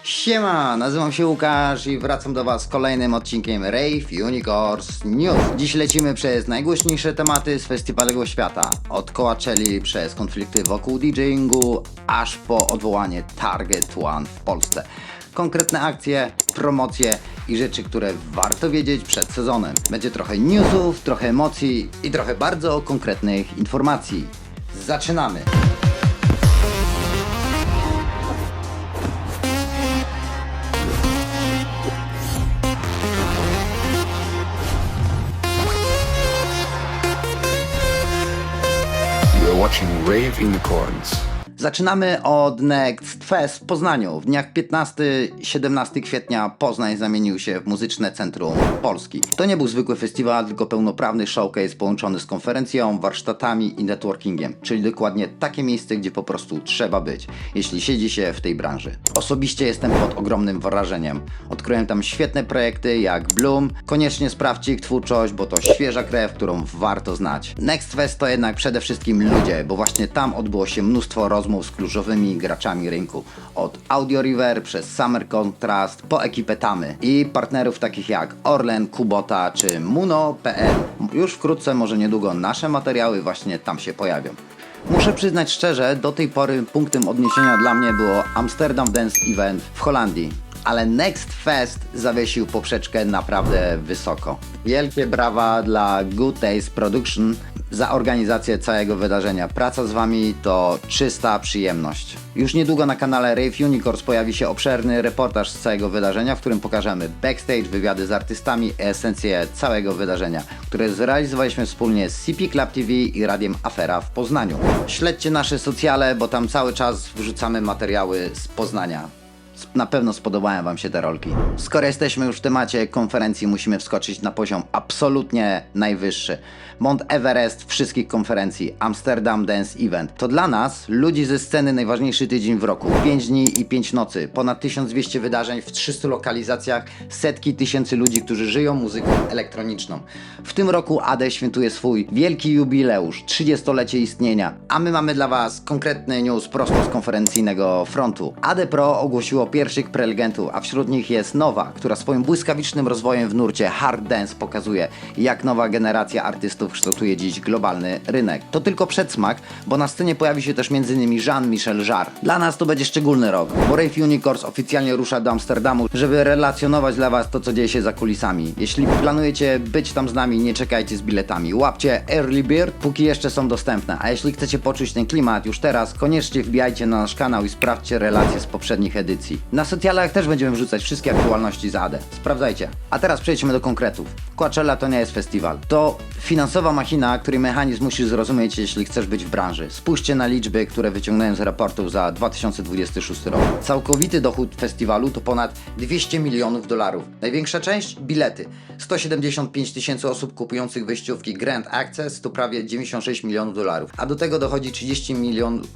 Siema, nazywam się Łukasz i wracam do Was z kolejnym odcinkiem Rave Unicorns News. Dziś lecimy przez najgłośniejsze tematy z festiwalowego świata. Od Coachelli przez konflikty wokół DJingu, aż po odwołanie Target One w Polsce. Konkretne akcje, promocje i rzeczy, które warto wiedzieć przed sezonem. Będzie trochę newsów, trochę emocji i trochę bardzo konkretnych informacji. Zaczynamy! You're watching Rave Unicorns. Zaczynamy od Next Fest w Poznaniu. W dniach 15-17 kwietnia Poznań zamienił się w muzyczne centrum Polski. To nie był zwykły festiwal, tylko pełnoprawny showcase połączony z konferencją, warsztatami i networkingiem. Czyli dokładnie takie miejsce, gdzie po prostu trzeba być, jeśli siedzi się w tej branży. Osobiście jestem pod ogromnym wrażeniem. Odkryłem tam świetne projekty jak Bloom. Koniecznie sprawdźcie ich twórczość, bo to świeża krew, którą warto znać. Next Fest to jednak przede wszystkim ludzie, bo właśnie tam odbyło się mnóstwo rozmów z kluczowymi graczami rynku. Od Audio River przez Summer Contrast po ekipę Tamy i partnerów takich jak Orlen, Kubota czy Muno.pl. Już wkrótce, może niedługo, nasze materiały właśnie tam się pojawią. Muszę przyznać szczerze, do tej pory punktem odniesienia dla mnie było Amsterdam Dance Event w Holandii. Ale Next Fest zawiesił poprzeczkę naprawdę wysoko. Wielkie brawa dla Good Taste Production za organizację całego wydarzenia. Praca z Wami to czysta przyjemność. Już niedługo na kanale Rave Unicorns pojawi się obszerny reportaż z całego wydarzenia, w którym pokażemy backstage, wywiady z artystami i esencję całego wydarzenia, które zrealizowaliśmy wspólnie z CP Club TV i Radiem Afera w Poznaniu. Śledźcie nasze socjale, bo tam cały czas wrzucamy materiały z Poznania. Na pewno spodobają Wam się te rolki. Skoro jesteśmy już w temacie konferencji, musimy wskoczyć na poziom absolutnie najwyższy. Mount Everest wszystkich konferencji, Amsterdam Dance Event. To dla nas, ludzi ze sceny, najważniejszy tydzień w roku. 5 dni i 5 nocy, ponad 1200 wydarzeń w 300 lokalizacjach, setki tysięcy ludzi, którzy żyją muzyką elektroniczną. W tym roku AD świętuje swój wielki jubileusz, 30-lecie istnienia. A my mamy dla Was konkretny news prosto z konferencyjnego frontu. AD Pro ogłosiło pierwszych prelegentów, a wśród nich jest Nowa, która swoim błyskawicznym rozwojem w nurcie hard dance pokazuje, jak nowa generacja artystów kształtuje dziś globalny rynek. To tylko przedsmak, bo na scenie pojawi się też m.in. Jean-Michel Jarre. Dla nas to będzie szczególny rok, bo Rave Unicorns oficjalnie rusza do Amsterdamu, żeby relacjonować dla Was to, co dzieje się za kulisami. Jeśli planujecie być tam z nami, nie czekajcie z biletami. Łapcie Early Bird, póki jeszcze są dostępne, a jeśli chcecie poczuć ten klimat już teraz, koniecznie wbijajcie na nasz kanał i sprawdźcie relacje z poprzednich edycji. Na socjalach też będziemy wrzucać wszystkie aktualności z AD. Sprawdzajcie. A teraz przejdźmy do konkretów. Coachella to nie jest festiwal. To finansowa machina, której mechanizm musisz zrozumieć, jeśli chcesz być w branży. Spójrzcie na liczby, które wyciągnąłem z raportów za 2026 rok. Całkowity dochód festiwalu to ponad 200 milionów dolarów. Największa część? Bilety. 175 tysięcy osób kupujących wejściówki Grand Access to prawie 96 milionów dolarów. A do tego dochodzi 30 milionów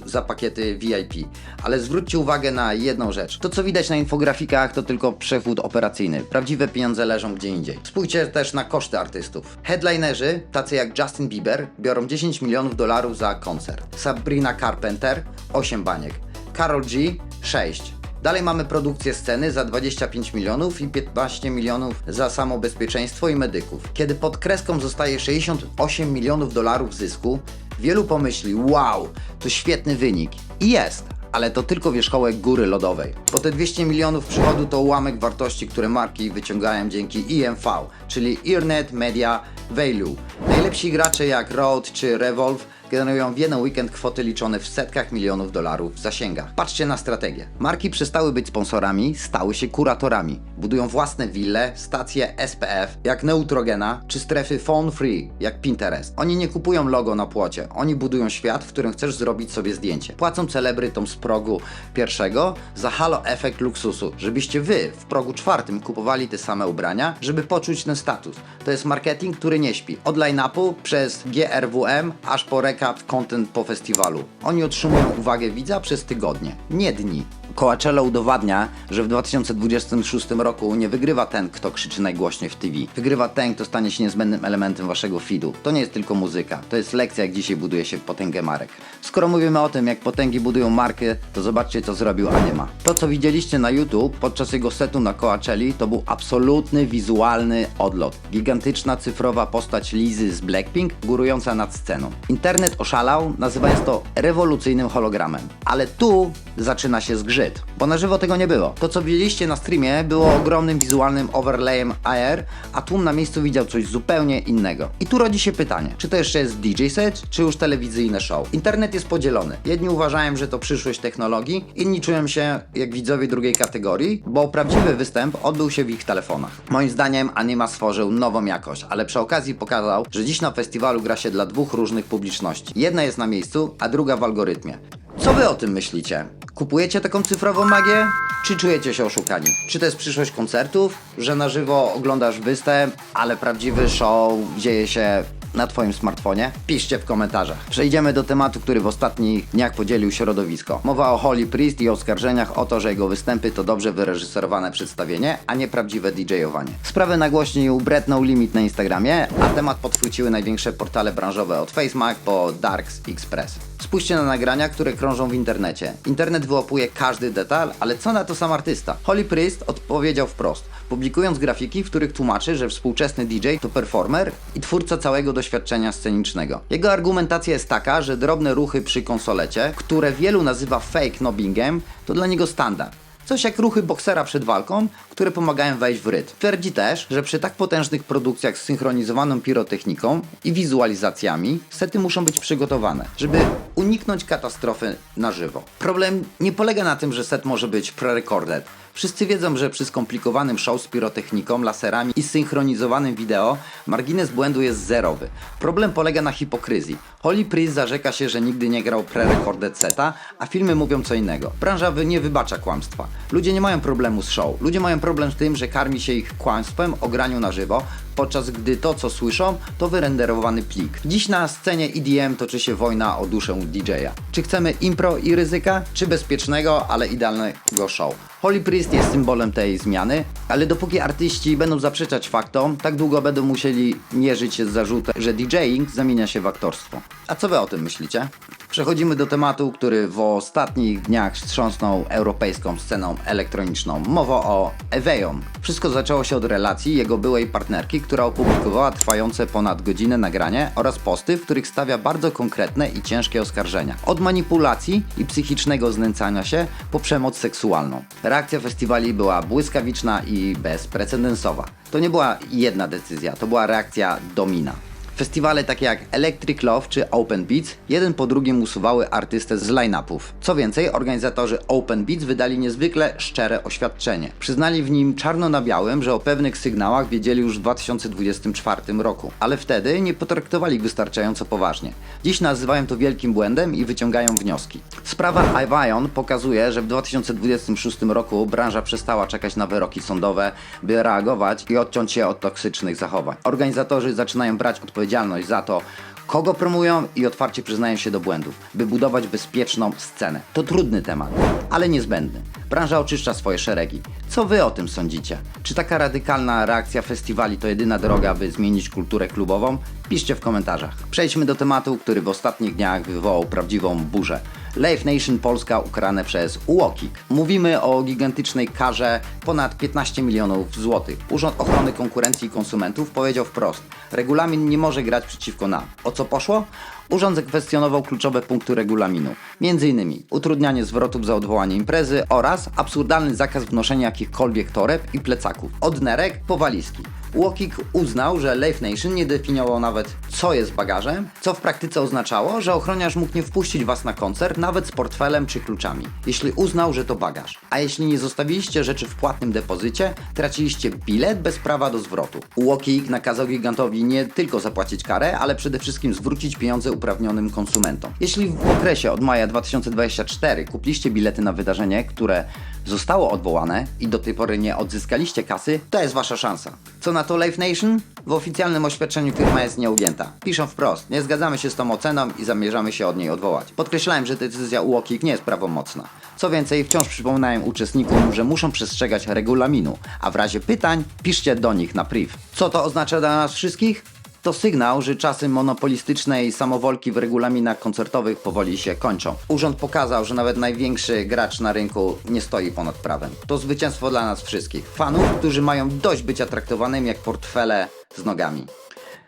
za pakiety VIP. Ale zwróćcie uwagę na jedną rzecz. To, co widać na infografikach, to tylko przewód operacyjny. Prawdziwe pieniądze leżą gdzie indziej. Spójrzcie też na koszty artystów. Headlinerzy, tacy jak Justin Bieber, biorą 10 milionów dolarów za koncert. Sabrina Carpenter 8 baniek. Karol G 6. Dalej mamy produkcję sceny za 25 milionów i 15 milionów za samo bezpieczeństwo i medyków. Kiedy pod kreską zostaje 68 milionów dolarów zysku, wielu pomyśli, wow, to świetny wynik. I jest. Ale to tylko wierzchołek góry lodowej. Bo te 200 milionów przychodu to ułamek wartości, które marki wyciągają dzięki EMV, czyli Earnet Media Value. Najlepsi gracze jak Rode czy Revolve generują w jeden weekend kwoty liczone w setkach milionów dolarów w zasięgach. Patrzcie na strategię. Marki przestały być sponsorami, stały się kuratorami. Budują własne wille, stacje SPF jak Neutrogena, czy strefy phone free jak Pinterest. Oni nie kupują logo na płocie, oni budują świat, w którym chcesz zrobić sobie zdjęcie. Płacą celebrytom z progu pierwszego za halo efekt luksusu, żebyście wy w progu czwartym kupowali te same ubrania, żeby poczuć ten status. To jest marketing, który nie śpi. Od line-upu przez GRWM aż po backup content po festiwalu. Oni otrzymują uwagę widza przez tygodnie, nie dni. Coachella udowadnia, że w 2026 roku nie wygrywa ten, kto krzyczy najgłośniej w TV. Wygrywa ten, kto stanie się niezbędnym elementem waszego feedu. To nie jest tylko muzyka, to jest lekcja, jak dzisiaj buduje się potęgę marek. Skoro mówimy o tym, jak potęgi budują markę, to zobaczcie, co zrobił Anyma. To, co widzieliście na YouTube podczas jego setu na Coachelli, to był absolutny wizualny odlot. Gigantyczna cyfrowa postać Lizy z Blackpink górująca nad sceną. Internet oszalał, nazywając to rewolucyjnym hologramem. Ale tu zaczyna się zgrzyt, bo na żywo tego nie było. To, co widzieliście na streamie, było ogromnym wizualnym overlayem AR, a tłum na miejscu widział coś zupełnie innego. I tu rodzi się pytanie, czy to jeszcze jest DJ set, czy już telewizyjne show? Internet jest podzielony. Jedni uważają, że to przyszłość technologii, inni czują się jak widzowie drugiej kategorii, bo prawdziwy występ odbył się w ich telefonach. Moim zdaniem Anyma stworzył nową jakość, ale przy okazji pokazał, że dziś na festiwalu gra się dla dwóch różnych publiczności. Jedna jest na miejscu, a druga w algorytmie. Co wy o tym myślicie? Kupujecie taką cyfrową magię? Czy czujecie się oszukani? Czy to jest przyszłość koncertów? Że na żywo oglądasz występ, ale prawdziwy show dzieje się na twoim smartfonie? Piszcie w komentarzach. Przejdziemy do tematu, który w ostatnich dniach podzielił środowisko. Mowa o Holy Priest i oskarżeniach o to, że jego występy to dobrze wyreżyserowane przedstawienie, a nie prawdziwe DJ-owanie. Sprawę nagłośnił Brett No Limit na Instagramie, a temat podchwyciły największe portale branżowe od FaceMag po Darks Express. Spójrzcie na nagrania, które krążą w internecie. Internet wyłapuje każdy detal, ale co na to sam artysta? Holy Priest odpowiedział wprost, publikując grafiki, w których tłumaczy, że współczesny DJ to performer i twórca całego doświadczenia scenicznego. Jego argumentacja jest taka, że drobne ruchy przy konsolecie, które wielu nazywa fake nobbingiem, to dla niego standard. Coś jak ruchy boksera przed walką, które pomagają wejść w rytm. Twierdzi też, że przy tak potężnych produkcjach z synchronizowaną pirotechniką i wizualizacjami sety muszą być przygotowane, żeby uniknąć katastrofy na żywo. Problem nie polega na tym, że set może być pre-recorded. Wszyscy wiedzą, że przy skomplikowanym show z pirotechniką, laserami i synchronizowanym wideo margines błędu jest zerowy. Problem polega na hipokryzji. Holy Priest zarzeka się, że nigdy nie grał pre-recorded seta, a filmy mówią co innego. Branża nie wybacza kłamstwa. Ludzie nie mają problemu z show. Ludzie mają problem z tym, że karmi się ich kłamstwem o graniu na żywo, podczas gdy to, co słyszą, to wyrenderowany plik. Dziś na scenie EDM toczy się wojna o duszę DJ-a. Czy chcemy impro i ryzyka, czy bezpiecznego, ale idealnego show? Holy Priest jest symbolem tej zmiany, ale dopóki artyści będą zaprzeczać faktom, tak długo będą musieli mierzyć się z zarzutem, że DJing zamienia się w aktorstwo. A co wy o tym myślicie? Przechodzimy do tematu, który w ostatnich dniach wstrząsnął europejską sceną elektroniczną. Mowa o Eveon. Wszystko zaczęło się od relacji jego byłej partnerki, która opublikowała trwające ponad godzinę nagranie oraz posty, w których stawia bardzo konkretne i ciężkie oskarżenia. Od manipulacji i psychicznego znęcania się po przemoc seksualną. Reakcja festiwali była błyskawiczna i bezprecedensowa. To nie była jedna decyzja, to była reakcja domina. Festiwale takie jak Electric Love czy Open Beats jeden po drugim usuwały artystę z line-upów. Co więcej, organizatorzy Open Beats wydali niezwykle szczere oświadczenie. Przyznali w nim czarno na białym, że o pewnych sygnałach wiedzieli już w 2024 roku, ale wtedy nie potraktowali ich wystarczająco poważnie. Dziś nazywają to wielkim błędem i wyciągają wnioski. Sprawa Eveon pokazuje, że w 2026 roku branża przestała czekać na wyroki sądowe, by reagować i odciąć się od toksycznych zachowań. Organizatorzy zaczynają brać odpowiedzialność za to, kogo promują i otwarcie przyznają się do błędów, by budować bezpieczną scenę. To trudny temat, ale niezbędny. Branża oczyszcza swoje szeregi. Co wy o tym sądzicie? Czy taka radykalna reakcja festiwali to jedyna droga, by zmienić kulturę klubową? Piszcie w komentarzach. Przejdźmy do tematu, który w ostatnich dniach wywołał prawdziwą burzę. Live Nation Polska ukarane przez UOKiK. Mówimy o gigantycznej karze ponad 15 milionów złotych. Urząd Ochrony Konkurencji i Konsumentów powiedział wprost: regulamin nie może grać przeciwko nam. O co poszło? Urząd zakwestionował kluczowe punkty regulaminu, m.in. utrudnianie zwrotów za odwołanie imprezy oraz absurdalny zakaz wnoszenia jakichkolwiek toreb i plecaków, od nerek po walizki. UOKiK uznał, że Live Nation nie definiował nawet, co jest bagażem, co w praktyce oznaczało, że ochroniarz mógł nie wpuścić was na koncert nawet z portfelem czy kluczami, jeśli uznał, że to bagaż. A jeśli nie zostawiliście rzeczy w płatnym depozycie, traciliście bilet bez prawa do zwrotu. UOKiK nakazał gigantowi nie tylko zapłacić karę, ale przede wszystkim zwrócić pieniądze nieuprawnionym konsumentom. Jeśli w okresie od maja 2024 kupiliście bilety na wydarzenie, które zostało odwołane i do tej pory nie odzyskaliście kasy, to jest wasza szansa. Co na to Live Nation? W oficjalnym oświadczeniu firma jest nieugięta. Piszą wprost, nie zgadzamy się z tą oceną i zamierzamy się od niej odwołać. Podkreślałem, że decyzja UOKiK nie jest prawomocna. Co więcej, wciąż przypominałem uczestnikom, że muszą przestrzegać regulaminu, a w razie pytań piszcie do nich na priv. Co to oznacza dla nas wszystkich? To sygnał, że czasy monopolistycznej samowolki w regulaminach koncertowych powoli się kończą. Urząd pokazał, że nawet największy gracz na rynku nie stoi ponad prawem. To zwycięstwo dla nas wszystkich. Fanów, którzy mają dość bycia traktowanym jak portfele z nogami.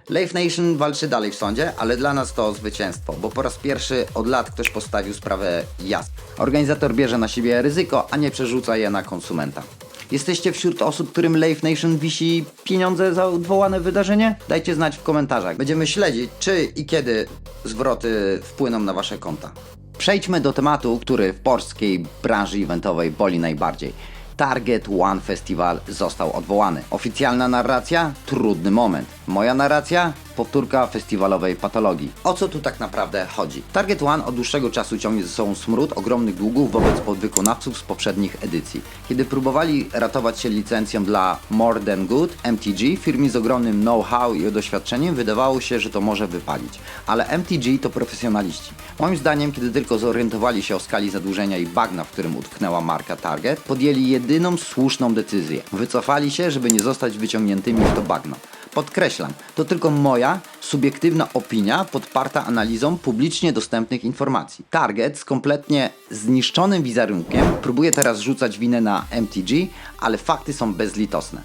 Live Nation walczy dalej w sądzie, ale dla nas to zwycięstwo, bo po raz pierwszy od lat ktoś postawił sprawę jasno. Organizator bierze na siebie ryzyko, a nie przerzuca je na konsumenta. Jesteście wśród osób, którym Live Nation wisi pieniądze za odwołane wydarzenie? Dajcie znać w komentarzach. Będziemy śledzić, czy i kiedy zwroty wpłyną na wasze konta. Przejdźmy do tematu, który w polskiej branży eventowej boli najbardziej. Target One Festival został odwołany. Oficjalna narracja? Trudny moment. Moja narracja? Powtórka festiwalowej patologii. O co tu tak naprawdę chodzi? Target One od dłuższego czasu ciągnie ze sobą smród ogromnych długów wobec podwykonawców z poprzednich edycji. Kiedy próbowali ratować się licencją dla More Than Good, MTG, firmie z ogromnym know-how i doświadczeniem, wydawało się, że to może wypalić. Ale MTG to profesjonaliści. Moim zdaniem, kiedy tylko zorientowali się o skali zadłużenia i bagna, w którym utknęła marka Target, podjęli jedyną słuszną decyzję. Wycofali się, żeby nie zostać wyciągniętymi w to bagno. Podkreślam, to tylko moja subiektywna opinia podparta analizą publicznie dostępnych informacji. Target z kompletnie zniszczonym wizerunkiem próbuje teraz rzucać winę na MTG, ale fakty są bezlitosne.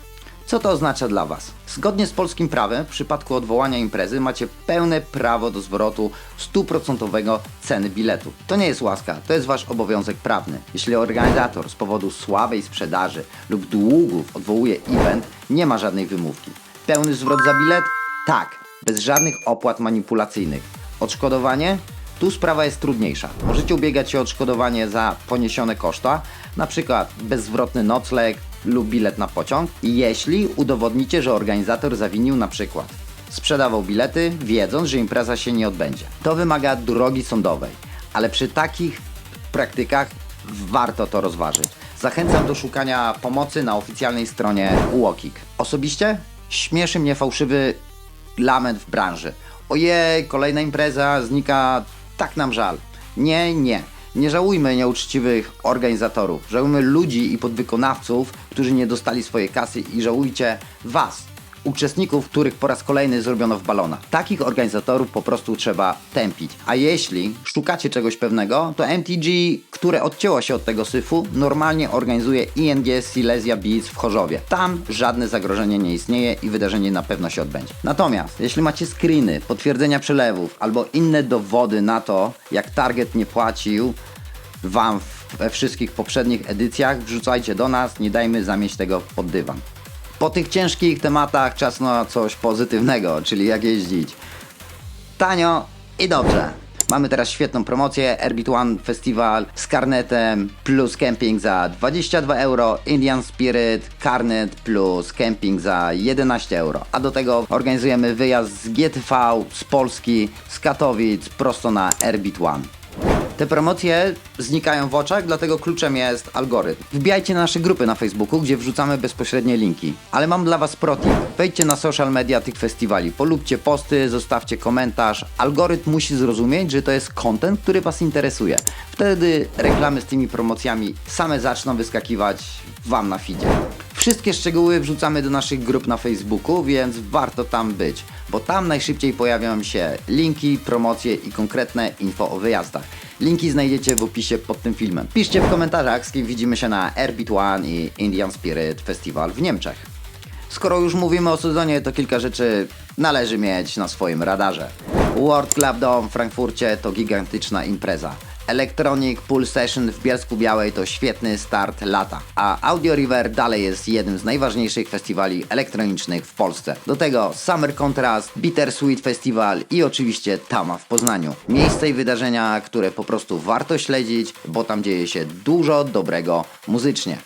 Co to oznacza dla Was? Zgodnie z polskim prawem, w przypadku odwołania imprezy macie pełne prawo do zwrotu 100% ceny biletu. To nie jest łaska, to jest Wasz obowiązek prawny. Jeśli organizator z powodu słabej sprzedaży lub długów odwołuje event, nie ma żadnej wymówki. Pełny zwrot za bilet? Tak, bez żadnych opłat manipulacyjnych. Odszkodowanie? Tu sprawa jest trudniejsza. Możecie ubiegać się o odszkodowanie za poniesione koszta, np. bezzwrotny nocleg lub bilet na pociąg, jeśli udowodnicie, że organizator zawinił np. sprzedawał bilety, wiedząc, że impreza się nie odbędzie. To wymaga drogi sądowej, ale przy takich praktykach warto to rozważyć. Zachęcam do szukania pomocy na oficjalnej stronie UOKiK. Osobiście śmieszy mnie fałszywy lament w branży. Ojej, kolejna impreza znika, tak nam żal. Nie żałujmy nieuczciwych organizatorów. Żałujmy ludzi i podwykonawców, którzy nie dostali swojej kasy i żałujcie Was, uczestników, których po raz kolejny zrobiono w balona. Takich organizatorów po prostu trzeba tępić. A jeśli szukacie czegoś pewnego, to MTG, które odcięło się od tego syfu, normalnie organizuje ING Silesia Beats w Chorzowie. Tam żadne zagrożenie nie istnieje i wydarzenie na pewno się odbędzie. Natomiast jeśli macie screeny, potwierdzenia przelewów albo inne dowody na to, jak Target nie płacił Wam we wszystkich poprzednich edycjach, wrzucajcie do nas, nie dajmy zamieść tego pod dywan. Po tych ciężkich tematach czas na coś pozytywnego, czyli jak jeździć tanio i dobrze. Mamy teraz świetną promocję, Airbit One Festival z karnetem plus camping za 22 euro, Indian Spirit, karnet plus camping za 11 euro. A do tego organizujemy wyjazd z GTV, z Polski, z Katowic prosto na Airbit One. Te promocje znikają w oczach, dlatego kluczem jest algorytm. Wbijajcie na nasze grupy na Facebooku, gdzie wrzucamy bezpośrednie linki. Ale mam dla Was protip. Wejdźcie na social media tych festiwali, polubcie posty, zostawcie komentarz. Algorytm musi zrozumieć, że to jest content, który Was interesuje. Wtedy reklamy z tymi promocjami same zaczną wyskakiwać Wam na feedzie. Wszystkie szczegóły wrzucamy do naszych grup na Facebooku, więc warto tam być, bo tam najszybciej pojawią się linki, promocje i konkretne info o wyjazdach. Linki znajdziecie w opisie pod tym filmem. Piszcie w komentarzach, z kim widzimy się na Airbit One i Indian Spirit Festival w Niemczech. Skoro już mówimy o sezonie, to kilka rzeczy należy mieć na swoim radarze. World Club Dome w Frankfurcie to gigantyczna impreza. Electronic Pool Session w Bielsku-Białej to świetny start lata, a Audio River dalej jest jednym z najważniejszych festiwali elektronicznych w Polsce. Do tego Summer Contrast, Bittersweet Festival i oczywiście Tama w Poznaniu. Miejsce i wydarzenia, które po prostu warto śledzić, bo tam dzieje się dużo dobrego muzycznie.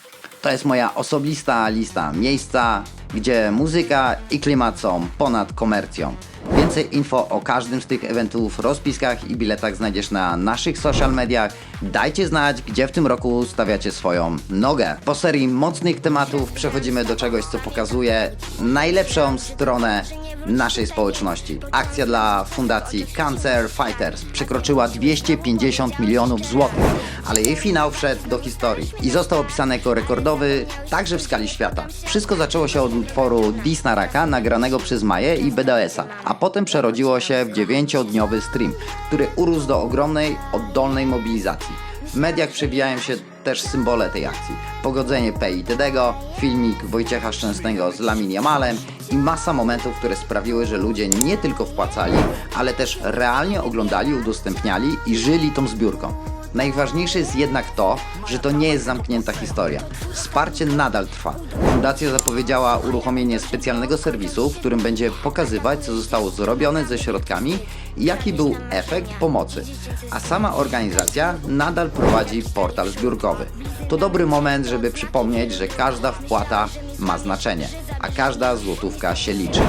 To jest moja osobista lista miejsca, gdzie muzyka i klimat są ponad komercją. Więcej info o każdym z tych eventów, rozpiskach i biletach znajdziesz na naszych social mediach. Dajcie znać, gdzie w tym roku stawiacie swoją nogę. Po serii mocnych tematów przechodzimy do czegoś, co pokazuje najlepszą stronę naszej społeczności. Akcja dla fundacji Cancer Fighters przekroczyła 250 milionów złotych, ale jej finał wszedł do historii i został opisany jako rekordowy także w skali świata. Wszystko zaczęło się od utworu Disnaraka nagranego przez Maję i BDS-a, a potem przerodziło się w 9-dniowy stream, który urósł do ogromnej, oddolnej mobilizacji. W mediach przewijają się też symbole tej akcji. Pogodzenie P i Tedego, filmik Wojciecha Szczęsnego z Lamin Yamalem i masa momentów, które sprawiły, że ludzie nie tylko wpłacali, ale też realnie oglądali, udostępniali i żyli tą zbiórką. Najważniejsze jest jednak to, że to nie jest zamknięta historia. Wsparcie nadal trwa. Fundacja zapowiedziała uruchomienie specjalnego serwisu, w którym będzie pokazywać, co zostało zrobione ze środkami i jaki był efekt pomocy. A sama organizacja nadal prowadzi portal zbiórkowy. To dobry moment, żeby przypomnieć, że każda wpłata ma znaczenie, a każda złotówka się liczy.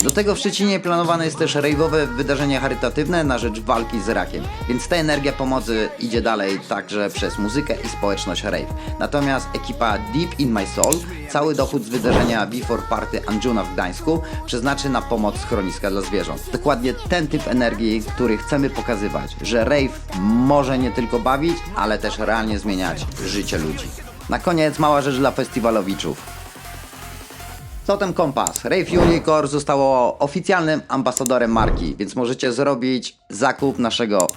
Do tego w Szczecinie planowane jest też rave'owe wydarzenie charytatywne na rzecz walki z rakiem, więc ta energia pomocy idzie dalej także przez muzykę i społeczność rave. Natomiast ekipa Deep in My Soul cały dochód z wydarzenia Before Party Anjuna w Gdańsku przeznaczy na pomoc schroniska dla zwierząt. Dokładnie ten typ energii, który chcemy pokazywać, że rave może nie tylko bawić, ale też realnie zmieniać życie ludzi. Na koniec mała rzecz dla festiwalowiczów. Totem Compass Rave Unicorn zostało oficjalnym ambasadorem marki, więc możecie zrobić zakup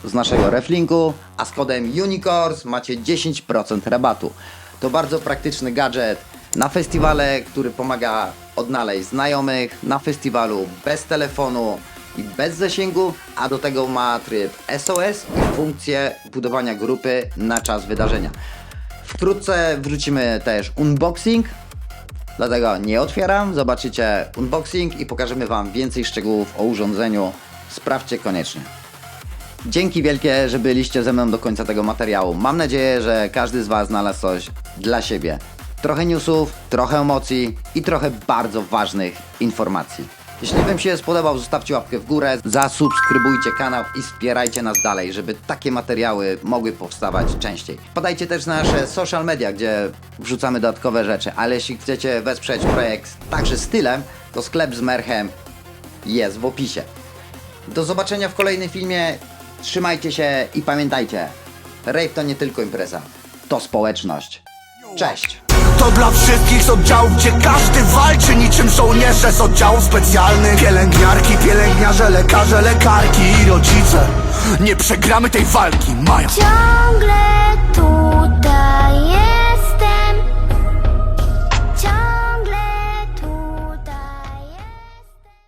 z naszego reflinku, a z kodem UNICORNS macie 10% rabatu. To bardzo praktyczny gadżet na festiwale, który pomaga odnaleźć znajomych, na festiwalu bez telefonu i bez zasięgu, a do tego ma tryb SOS i funkcję budowania grupy na czas wydarzenia. Wkrótce wrzucimy też unboxing. Dlatego nie otwieram, zobaczycie unboxing i pokażemy Wam więcej szczegółów o urządzeniu. Sprawdźcie koniecznie. Dzięki wielkie, że byliście ze mną do końca tego materiału. Mam nadzieję, że każdy z Was znalazł coś dla siebie. Trochę newsów, trochę emocji i trochę bardzo ważnych informacji. Jeśli Wam się spodobał, zostawcie łapkę w górę, zasubskrybujcie kanał i wspierajcie nas dalej, żeby takie materiały mogły powstawać częściej. Podajcie też nasze social media, gdzie wrzucamy dodatkowe rzeczy, ale jeśli chcecie wesprzeć projekt także stylem, to sklep z merchem jest w opisie. Do zobaczenia w kolejnym filmie, trzymajcie się i pamiętajcie, rave to nie tylko impreza, to społeczność. Cześć! To dla wszystkich z oddziałów, gdzie każdy walczy niczym żołnierze z oddziałów specjalnych. Pielęgniarki, pielęgniarze, lekarze, lekarki i rodzice. Nie przegramy tej walki, mają